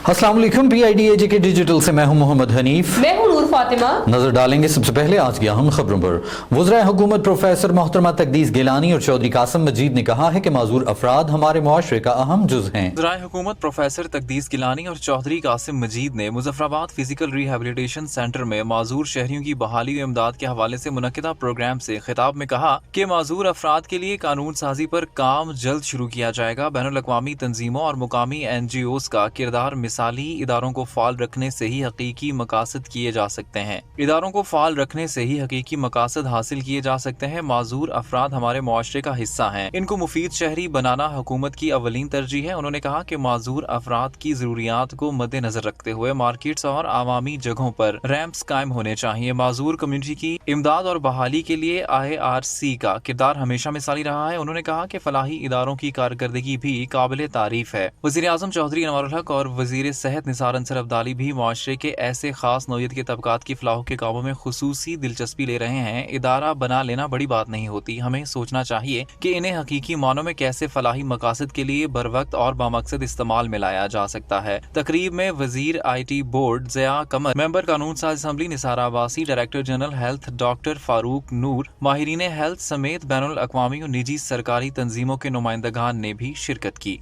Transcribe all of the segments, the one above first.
अस्सलाम वालेकुम, PIDAJ के डिजिटल से मैं हूं मोहम्मद हनीफ। मैं हूं नूर फातिमा। नजर डालेंगे सबसे पहले आज की अहम खबरों पर। वज़ीर हुकूमत प्रोफेसर मोहतरमा तकदीस गिलानी और चौधरी कासिम मजीद ने कहा है कि माजूर अफराद हमारे मुआशरे का अहम जुज़ हैं। वज़ीर हुकूमत प्रोफेसर तकदीस गिलानी और चौधरी कासिम मजीद ने मुजफ्फराबाद फिजिकल रिहेबिलिटेशन सेंटर में माजूर शहरियों की बहाली और इमदाद के हवाले से मुनक्किदा प्रोग्राम से खिताब में कहा कि माजूर अफराद के लिए कानून साजी पर काम जल्द शुरू किया जाएगा। बैनुल-अक़वामी तंजीमों और मुकामी NGOs का किरदार मिसाली इदारों को फाल रखने से ही हकीकी मकासद किए जा सकते हैं। इदारों को फाल रखने से ही हकीकी मकासद हासिल किए जा सकते हैं। माजूर अफराद हमारे मुआशरे का हिस्सा हैं, इनको मुफीद शहरी बनाना हुकूमत की अवलीन तरजीह है। उन्होंने कहा कि माजूर अफराद की जरूरियात को मद्देनजर रखते हुए मार्केट्स और आवामी जगहों पर रैंप्स कायम होने चाहिए। माजूर कम्युनिटी की इमदाद और बहाली के लिए IRC का किरदार हमेशा मिसाली रहा है। उन्होंने कहा कि फलाही इदारों की कारकर्दगी भी काबिल तारीफ है। वज़ीर आज़म चौधरी अनवारुल हक और वज़ीर सेहत निसार अंसर अब्दाली भी मुआशरे के ऐसे खास नौयत के तबकात की फलाह के कामों में खुसूसी दिलचस्पी ले रहे हैं। इदारा बना लेना बड़ी बात नहीं होती, हमें सोचना चाहिए कि इन्हें हकीकी मानों में कैसे फलाही मकासद के लिए बर वक्त और बामकसद इस्तेमाल में लाया जा सकता है। तकरीब में वजीर IT board Zia Qamar, member कानून साज assembly Nisar Abbasi, director general health doctor Farooq Noor, माहिरीन हेल्थ समेत बैनुल अक़वामी और निजी सरकारी तंजीमों के नुमाइंदगान ने भी शिरकत की।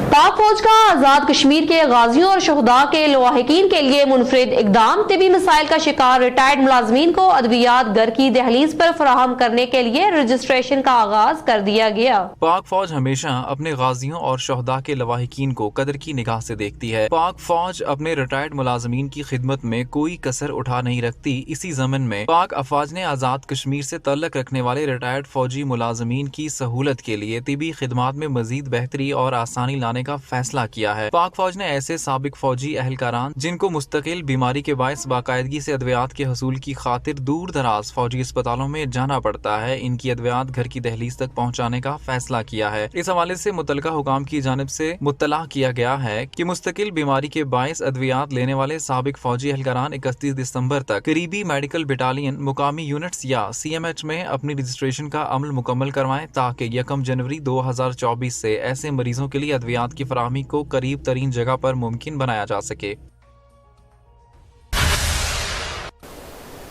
पाक फौज का आजाद कश्मीर के गाजियों और शहदा के लवाहिकीन के लिए मुनफरिद इकदाम। तिबी मसाइल का शिकार रिटायर्ड मुलाजमीन को अद्वियात घर की दहलीज पर फराहम करने के लिए रजिस्ट्रेशन का आगाज कर दिया गया। पाक फौज हमेशा अपने गाजियों और शहदा के लवाहिकीन को कदर की निगाह से देखती है। पाक फौज अपने रिटायर्ड मुलाजमीन की खिदमत में कोई कसर उठा नहीं रखती। इसी ज़मन में पाक अफवाज ने आजाद कश्मीर से तल्लक रखने वाले रिटायर्ड फौजी मुलाजमीन की सहूलत के लिए तिबी खिदमात में मजीद बेहतरी और आसानी लाने का फैसला किया है। पाक फौज ने ऐसे साबिक फौजी अहलकारान जिनको मुस्तकिल बीमारी के बायस बाकायदगी से अद्वियात के हसूल की खातिर दूर दराज फौजी अस्पतालों में जाना पड़ता है, इनकी अद्वियात घर की दहलीज तक पहुँचाने का फैसला किया है। इस हवाले से मुतलका हुकाम की जानिब से मुत्तला किया गया है कि मुस्तकिल बीमारी के बायस अद्वियात लेने वाले साबिक फौजी अहलकारान 31 दिसंबर तक करीबी मेडिकल बटालियन, मुकामी यूनिट्स या CMH में अपनी रजिस्ट्रेशन का अमल मुकम्मल करवाएं ताकि 1 जनवरी 2024 से ऐसे मरीजों के लिए अद्वियात की फराहमी को करीब तरीन जगह पर मुमकिन बनाया जा सके।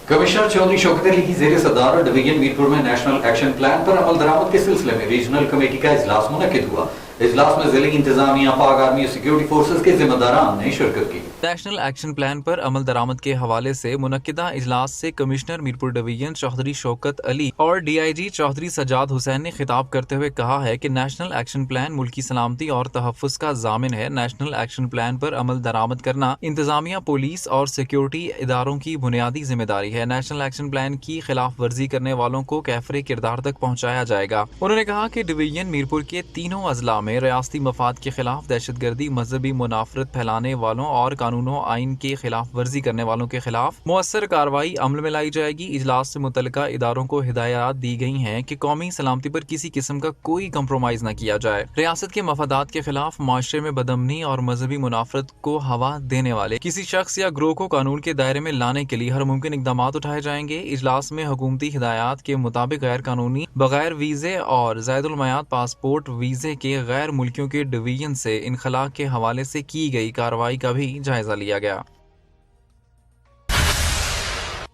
कमिश्नर चौधरी शौकत अली की ज़ेर सदारत डिवीजन मीरपुर में नेशनल एक्शन प्लान पर अमल दरामद के सिलसिले में रीजनल कमेटी का इजलास मुनक्किद हुआ। इजलास में जिले इंतजामिया, पाक आर्मी और सिक्योरिटी फोर्सेज के जिम्मेदारान ने शिरकत की। नेशनल एक्शन प्लान पर अमल दरामद के हवाले से मुनक्किदा इजलास से कमिश्नर मीरपुर डिवीजन चौधरी शौकत अली और DIG चौधरी सजाद हुसैन ने खिताब करते हुए कहा है कि नेशनल एक्शन प्लान मुल्की सलामती और तहफ़्फ़ुज़ का ज़ामिन है। नेशनल एक्शन प्लान पर अमल दरामद करना इंतजामिया, पुलिस और सिक्योरिटी इदारों की बुनियादी जिम्मेदारी है। नेशनल एक्शन प्लान की खिलाफ वर्जी करने वालों को कैफरे किरदार तक पहुँचाया जाएगा। उन्होंने कहा कि डिवीजन मीरपुर के तीनों अजला में रियासती मफाद के खिलाफ दहशतगर्दी, मजहबी मुनाफरत फैलाने वालों और कानूनों आइन की खिलाफ वर्जी करने वालों के खिलाफ मुअस्सर कार्रवाई अमल में लाई जाएगी। इजलास से मुतल्लिका इदारों को हिदायत दी गई हैं कि कौमी सलामती पर किसी किस्म का कोई कंप्रोमाइज न किया जाए। रियासत के मफादात के खिलाफ माशरे में बदअमनी और मजहबी मुनाफरत को हवा देने वाले किसी शख्स या ग्रोह को कानून के दायरे में लाने के लिए हर मुमकिन इकदाम उठाए जाएंगे। इजलास में हुकूमती हिदायत के मुताबिक गैर कानूनी, बगैर वीजे और ज़ायदुल मयाद पासपोर्ट वीजे के गैर मुल्कियों के डिवीजन से इनखला के हवाले से की गई कार्रवाई का भी जायजा लिया गया।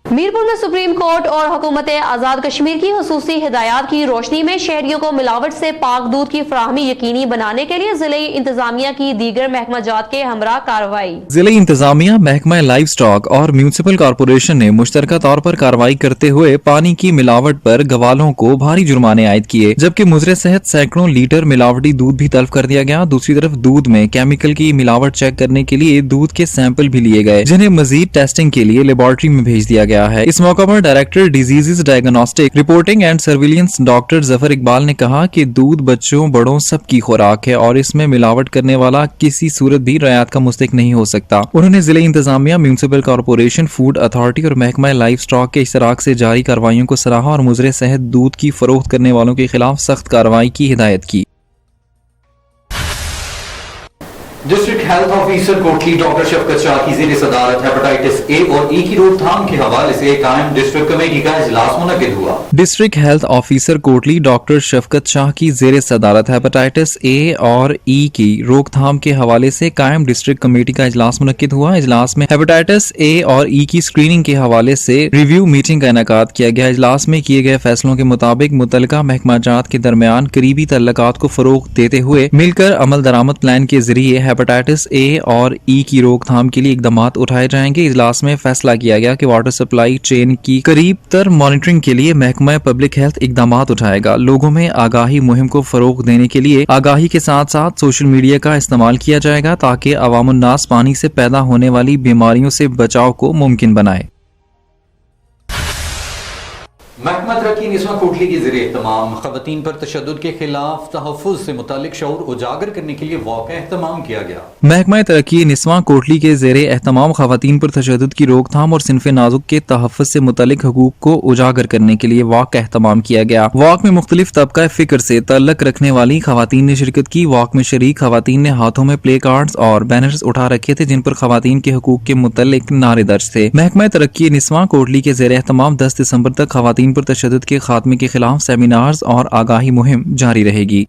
मीरपुर में सुप्रीम कोर्ट और हुकूमत आजाद कश्मीर की हुसूसी हिदायत की रोशनी में शहरियों को मिलावट से पाक दूध की फराहमी यकीनी बनाने के लिए जिले इंतजामिया की दीगर महकमा जात के हमरा कार्रवाई। जिले इंतजामिया, महकमा लाइव स्टॉक और म्यूनिसिपल कॉरपोरेशन ने मुश्तरका तौर पर कार्रवाई करते हुए पानी की मिलावट पर गवालों को भारी जुर्माने आयद किए, जबकि मुजरे सेहत सैकड़ों लीटर मिलावटी दूध भी तल्फ कर दिया गया। दूसरी तरफ दूध में केमिकल की मिलावट चेक करने के लिए दूध के सैंपल भी लिए गए, जिन्हें मजीद टेस्टिंग के लिए लेबोरेटरी में भेज दिया गया है। इस मौका पर director diseases diagnostic reporting and surveillance doctor Zafar Iqbal ने कहा कि दूध बच्चों बड़ों सबकी खुराक है और इसमें मिलावट करने वाला किसी सूरत भी रियायत का मुस्तहिक नहीं हो सकता। उन्होंने जिले इंतजामिया, म्यूनिसिपल कॉरपोरेशन, फूड अथॉरिटी और महकमा लाइव स्टॉक के इश्तराक से जारी कार्रवाइयों को सराहा और मुजरे सेहत दूध की फरोख्त करने वालों के खिलाफ सख्त कार्रवाई की हिदायत की। District health officer Kotli doctor Shafqat Shah की ज़ेर सदारत हेपेटाइटिस ए और ई की रोकथाम के हवाले से कायम डिस्ट्रिक्ट कमेटी का इजलास मुनक्किद हुआ। District health officer Kotli doctor Shafqat Shah की ज़ेर सदारत हेपेटाइटिस ए और ई की रोकथाम के हवाले से कायम डिस्ट्रिक्ट कमेटी का इजलास मुनक्किद हुआ। इजलास में हेपेटाइटिस ए और ई की स्क्रीनिंग के हवाले से रिव्यू मीटिंग का इनेकाद किया गया। इजलास में किए गए फैसलों के मुताबिक मुतल्लिका महकमा जात के दरमियान करीबी तल्लुकात को फरोग देते हुए मिलकर अमल दरामद प्लान के जरिए हेपेटाइटिस ए और ई की रोकथाम के लिए इकदामात उठाए जाएंगे। इजलास में फैसला किया गया कि वाटर सप्लाई चेन की करीब तर मॉनिटरिंग के लिए महकमा पब्लिक हेल्थ इकदामात उठाएगा। लोगों में आगाही मुहिम को फरोग देने के लिए आगाही के साथ साथ सोशल मीडिया का इस्तेमाल किया जाएगा ताकि अवामुन्नास पानी से पैदा होने वाली बीमारियों से बचाव को मुमकिन बनाए। महकमा तरक्की निस्वां कोटली की ज़ेरे एहतमाम ख़वातीन पर तशद्दुद के खिलाफ तहफ़्फ़ुज़ से मुतालिक शऊर उजागर करने के लिए वाक़ एहतमाम किया गया। महकमा तरक्की निस्वां कोटली के ज़ेरे एहतमाम ख़वातीन पर तशद्दुद की रोकथाम और सिन्फ़े नाजुक के तहफ़्फ़ुज़ से मुतालिक हकूक़ को उजागर करने के लिए वाक़ एहतमाम किया गया। वाक़ में मुख्तलिफ तबका फ़िक्र से तल्लक रखने वाली ख़वातीन ने शिरकत की। वाक़ में शरीक ख़वातीन ने हाथों में प्ले कार्ड्स और बैनर्स उठा रखे थे जिन पर ख़वातीन के हकूक़ के मुतालिक नारे दर्ज थे। महकमा तरक्की निस्वां कोटली के ज़ेरे एहतमाम 10 दिसंबर तक ख़वातीन पर तशद्दुद के खात्मे के खिलाफ सेमिनार्स और आगाही मुहिम जारी रहेगी।